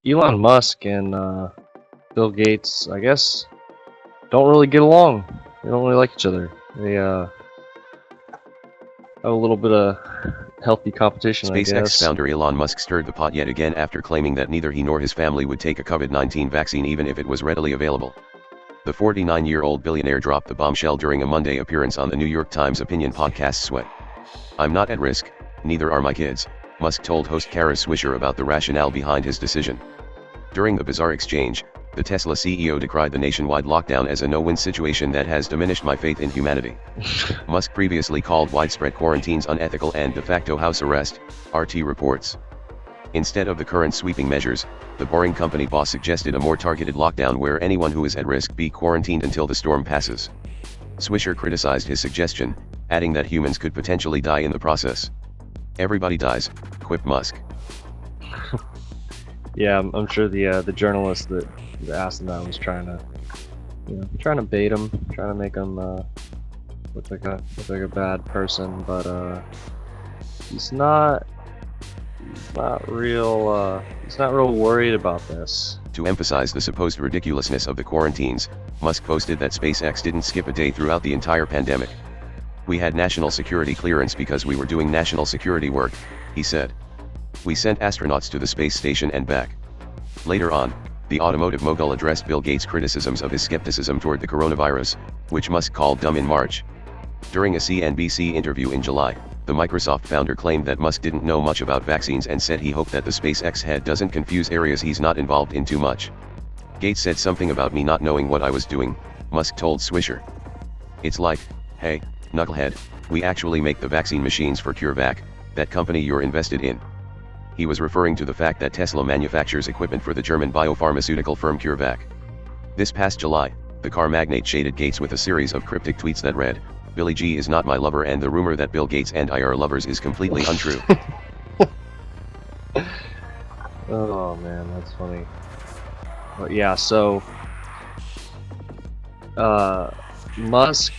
Elon Musk and Bill Gates, I guess, don't really get along. They don't really like each other. They have a little bit of healthy competition, I SpaceX guess. founder Elon Musk stirred the pot yet again after claiming that neither he nor his family would take a COVID-19 vaccine even if it was readily available. The 49-year-old billionaire dropped the bombshell during a Monday appearance on the New York Times opinion podcast Sweat. "I'm not at risk, neither are my kids," Musk told host Kara Swisher about the rationale behind his decision. During the bizarre exchange, the Tesla CEO decried the nationwide lockdown as a no-win situation that has diminished my faith in humanity. Musk previously called widespread quarantines unethical and de facto house arrest, RT reports. Instead of the current sweeping measures, the Boring Company boss suggested a more targeted lockdown where anyone who is at risk be quarantined until the storm passes. Swisher criticized his suggestion, adding that humans could potentially die in the process. "Everybody dies," quipped Musk. Yeah, I'm sure the journalist that asked him that was trying to bait him, trying to make him look like a bad person, but he's not real worried about this. To emphasize the supposed ridiculousness of the quarantines, Musk posted that SpaceX didn't skip a day throughout the entire pandemic. "We had national security clearance because we were doing national security work," he said. "We sent astronauts to the space station and back." Later on, the automotive mogul addressed Bill Gates' criticisms of his skepticism toward the coronavirus, which Musk called dumb in March. During a CNBC interview in July, the Microsoft founder claimed that Musk didn't know much about vaccines and said he hoped that the SpaceX head doesn't confuse areas he's not involved in too much. "Gates said something about me not knowing what I was doing," Musk told Swisher. "It's like, hey, knucklehead, we actually make the vaccine machines for CureVac, that company you're invested in." He was referring to the fact that Tesla manufactures equipment for the German biopharmaceutical firm CureVac. This past July, the car magnate shaded Gates with a series of cryptic tweets that read, "Billy G is not my lover and the rumor that Bill Gates and I are lovers is completely untrue." Oh man, that's funny. But yeah, so Musk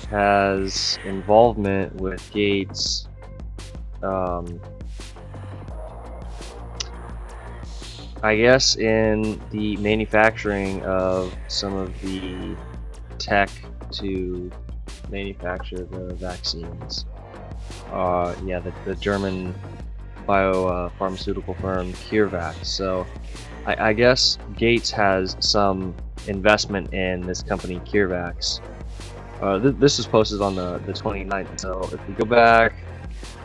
has involvement with Gates. I guess in the manufacturing of some of the tech to manufacture the vaccines. The German biopharmaceutical firm CureVac. So I guess Gates has some investment in this company CureVac. This was posted on the 29th. So if we go back,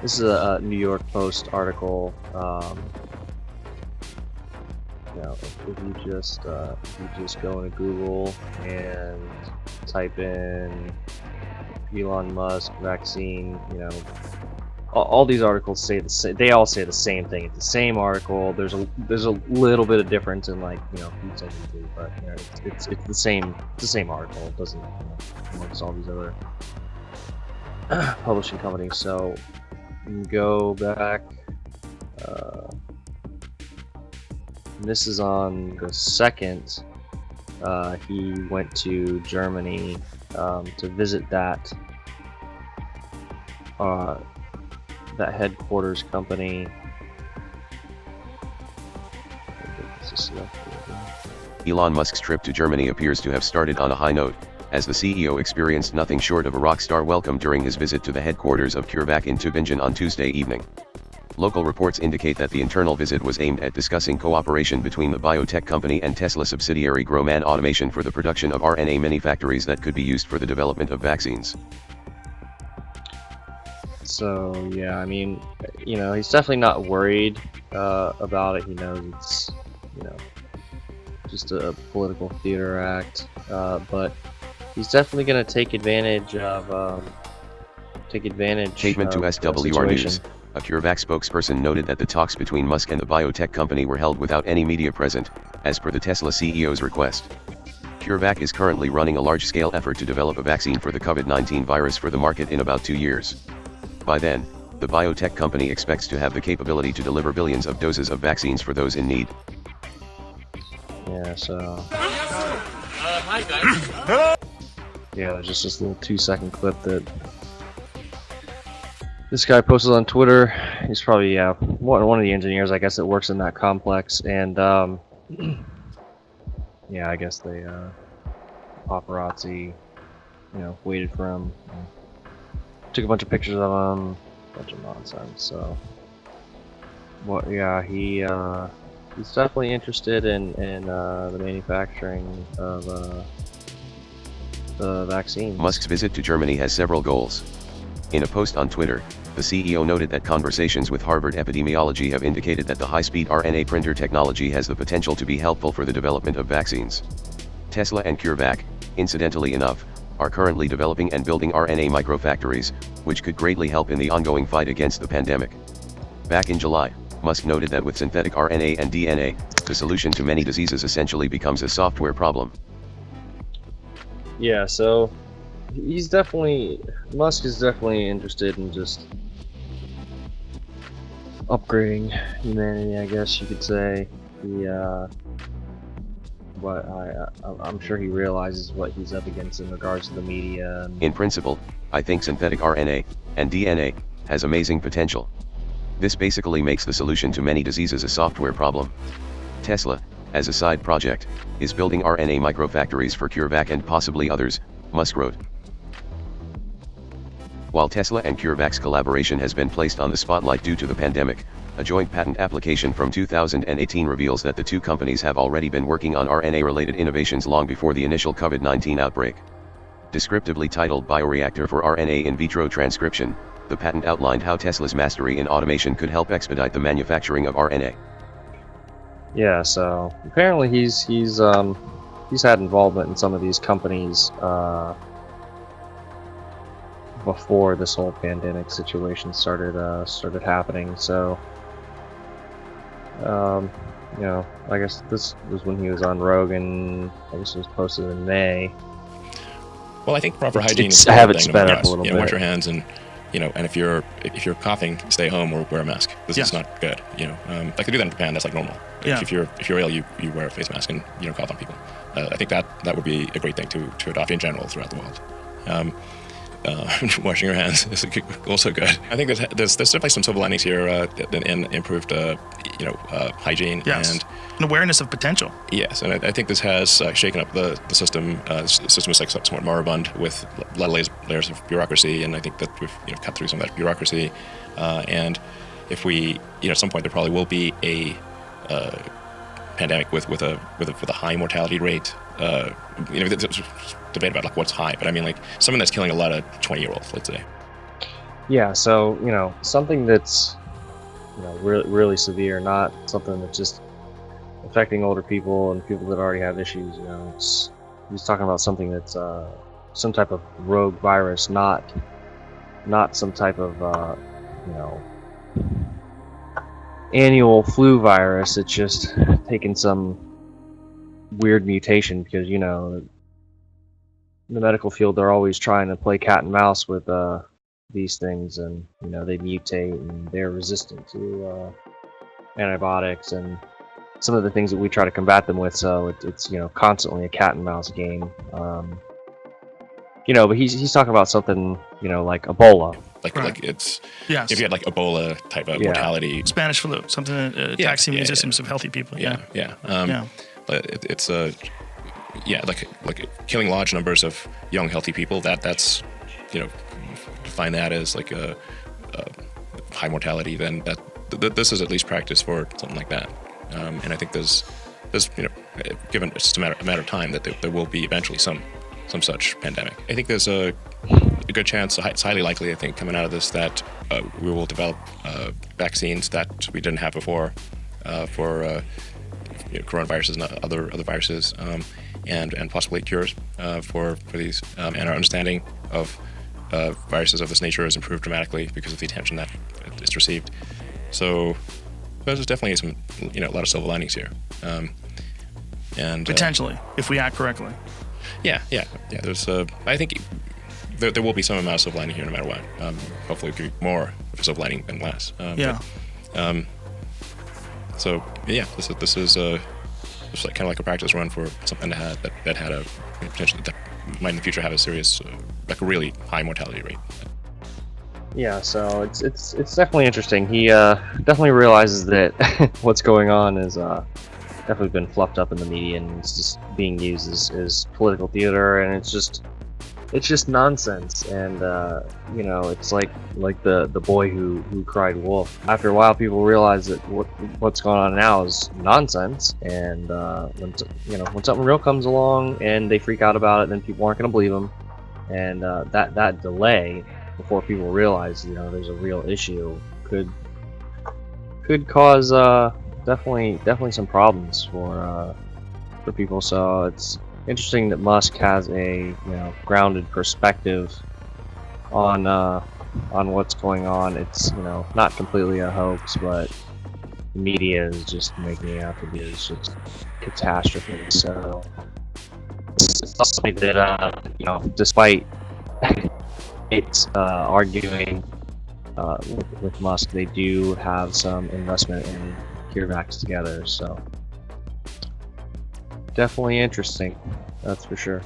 this is a New York Post article. If you just go into Google and type in Elon Musk vaccine, all these articles say the same. They all say the same thing. It's the same article. There's a little bit of difference in who said it, but it's the same. It's the same article. It doesn't amongst all these other publishing companies. So you can go back. This is on the 2nd. He went to Germany to visit that headquarters company. Elon Musk's trip to Germany appears to have started on a high note, as the CEO experienced nothing short of a rock star welcome during his visit to the headquarters of CureVac in Tübingen on Tuesday evening. Local reports indicate that the internal visit was aimed at discussing cooperation between the biotech company and Tesla subsidiary Grohmann Automation for the production of RNA mini-factories that could be used for the development of vaccines. So yeah, he's definitely not worried about it. He knows it's just a political theater act, but he's definitely going to take advantage of Statement to SWR News. A CureVac spokesperson noted that the talks between Musk and the biotech company were held without any media present, as per the Tesla CEO's request. CureVac is currently running a large-scale effort to develop a vaccine for the COVID-19 virus for the market in about 2 years. By then, the biotech company expects to have the capability to deliver billions of doses of vaccines for those in need. Yeah, so... hi guys! Yeah, there's just this little 2-second clip that This guy posted on Twitter. He's probably one of the engineers, I guess, that works in that complex, and yeah, I guess they paparazzi, waited for him, took a bunch of pictures of him, bunch of nonsense. So, yeah, he's definitely interested in the manufacturing of the vaccine. Musk's visit to Germany has several goals. In a post on Twitter, the CEO noted that conversations with Harvard epidemiology have indicated that the high-speed RNA printer technology has the potential to be helpful for the development of vaccines. Tesla and CureVac, incidentally enough, are currently developing and building RNA microfactories, which could greatly help in the ongoing fight against the pandemic. Back in July, Musk noted that with synthetic RNA and DNA, the solution to many diseases essentially becomes a software problem. Yeah, so Musk is definitely interested in just upgrading humanity, I guess you could say. But I'm sure he realizes what he's up against in regards to the media. In principle, I think synthetic RNA and DNA has amazing potential. This basically makes the solution to many diseases a software problem. Tesla, as a side project, is building RNA microfactories for CureVac and possibly others, Musk wrote. While Tesla and CureVac's collaboration has been placed on the spotlight due to the pandemic, a joint patent application from 2018 reveals that the two companies have already been working on RNA-related innovations long before the initial COVID-19 outbreak. Descriptively titled Bioreactor for RNA in vitro transcription, the patent outlined how Tesla's mastery in automation could help expedite the manufacturing of RNA. Yeah, so apparently he's had involvement in some of these companies before this whole pandemic situation started happening. So, I guess this was when he was on Rogan. I guess it was posted in May. Well, I think proper hygiene is I have it sped up a little bit. Wash your hands, and and if you're coughing, stay home or wear a mask. This is not good. Like they do that in Japan. That's like normal. Yeah. If you're ill, you wear a face mask and you don't cough on people. I think that would be a great thing to adopt in general throughout the world. Washing your hands is also good. I think there's definitely some silver linings here in improved hygiene and awareness of potential. Yes, and I think this has shaken up the system. The system is like somewhat moribund with a lot of layers of bureaucracy, and I think that we've cut through some of that bureaucracy. And if we, at some point, there probably will be a pandemic with a high mortality rate. There's debate about like what's high, but I mean like something that's killing a lot of 20-year-olds, let's say. Yeah, so something that's really severe, not something that's just affecting older people and people that already have issues. He's talking about something that's some type of rogue virus, not some type of annual flu virus. It's just taken some weird mutation because the medical field, they're always trying to play cat and mouse with these things, and they mutate and they're resistant to antibiotics and some of the things that we try to combat them with. So it's constantly a cat and mouse game. But he's talking about something like Ebola. Like it's Yes. if you had like Ebola type of mortality, Spanish flu, something that attacks the immune systems of healthy people. But it's like killing large numbers of young healthy people. That's define that as like a high mortality. Then this is at least practice for something like that. And I think there's given it's just a matter of time that there will be eventually some such pandemic. I think there's a good chance, it's highly likely, I think, coming out of this that we will develop vaccines that we didn't have before for coronaviruses and other viruses, and possibly cures for these. And our understanding of viruses of this nature has improved dramatically because of the attention that it's received. So there's definitely some, a lot of silver linings here. And potentially, if we act correctly. Yeah. There's, I think there will be some amount of silver lining here, no matter what. Hopefully, it could be more of a silver lining than less. So yeah, this is like kind of like a practice run for something that had a potentially that might in the future have a serious, like a really high mortality rate. Yeah, so it's definitely interesting. He definitely realizes that what's going on is definitely been fluffed up in the media, and it's just being used as political theater, and it's just nonsense. And you know, it's like the boy who cried wolf. After a while, people realize that what's going on now is nonsense, and when something real comes along and they freak out about it, then people aren't going to believe them, and that delay before people realize there's a real issue could cause definitely some problems for people. So it's interesting that Musk has a grounded perspective on what's going on. It's not completely a hoax, but the media is just making it out to be just catastrophe. So it's something that despite it's arguing with Musk, they do have some investment in CureVac together. So definitely interesting, that's for sure.